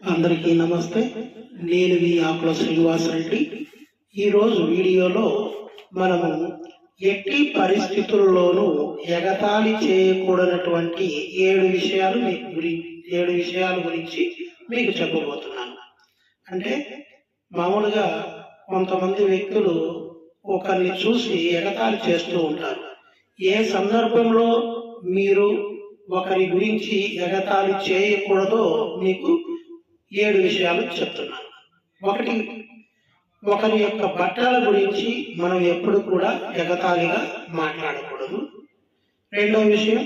అందరికీ నమస్తే. నేను మీ ఆకుల శ్రీనివాసరెడ్డి. ఈరోజు వీడియోలో మనము ఎట్టి పరిస్థితుల్లోనూ ఎగతాళి చేయకూడనటువంటి 7 విషయాల గురించి మీకు చెప్పబోతున్నాను. అంటే మామూలుగా కొంతమంది వ్యక్తులు ఒకరిని చూసి ఎగతాళి చేస్తూ ఉంటారు. ఏ సందర్భంలో మీరు ఒకరి గురించి ఎగతాళి చేయకూడదో మీకు 7 విషయాలు చెప్తున్నాను. ఒకరి యొక్క బట్టల గురించి మనం ఎప్పుడు కూడా ఎగతాళిగా మాట్లాడకూడదు. రెండో విషయం,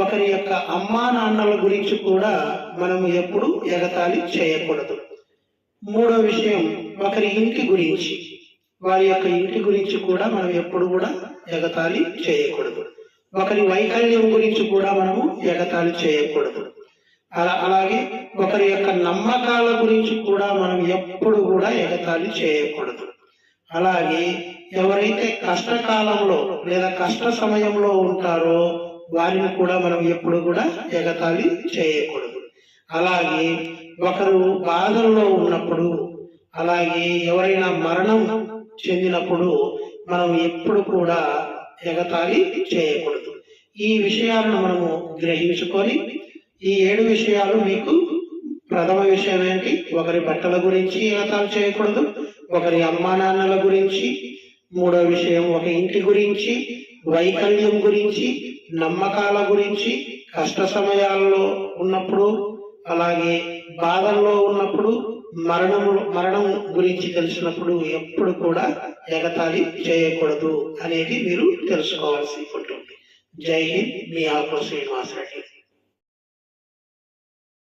ఒకరి యొక్క అమ్మా నాన్నల గురించి కూడా మనం ఎప్పుడు ఎగతాళి చేయకూడదు. మూడో విషయం, ఒకరి ఇంటి గురించి, వారి యొక్క ఇంటి గురించి కూడా మనం ఎప్పుడు కూడా ఎగతాళి చేయకూడదు. ఒకరి వైకల్యం గురించి కూడా మనము ఎగతాళి చేయకూడదు. అలాగే ఒకరి యొక్క నమ్మకాల గురించి కూడా మనం ఎప్పుడు కూడా ఎగతాళి చేయకూడదు. అలాగే ఎవరైతే కష్టకాలంలో లేదా కష్ట సమయంలో ఉంటారో వారిని కూడా మనం ఎప్పుడు కూడా ఎగతాళి చేయకూడదు. అలాగే ఒకరు బాధల్లో ఉన్నప్పుడు, అలాగే ఎవరైనా మరణం చెందినప్పుడు మనం ఎప్పుడు కూడా ఎగతాళి చేయకూడదు. ఈ విషయాలను మనము గ్రహించుకొని ఈ 7 విషయాలు మీకు ప్రథమ విషయం ఏంటి? ఒకరి బట్టల గురించి ఎగతాళి చేయకూడదు, ఒకరి అమ్మా నాన్నల గురించి, మూడో విషయం ఒక ఇంటి గురించి, వైకల్యం గురించి, నమ్మకాల గురించి, కష్ట సమయాల్లో ఉన్నప్పుడు, అలాగే బాధల్లో ఉన్నప్పుడు, మరణం గురించి తెలిసినప్పుడు ఎప్పుడు కూడా ఎగతాళి చేయకూడదు అనేది మీరు తెలుసుకోవాల్సి ఉంటుంది. జై హింద్. మీ ఆకుల శ్రీనివాసరెడ్డి.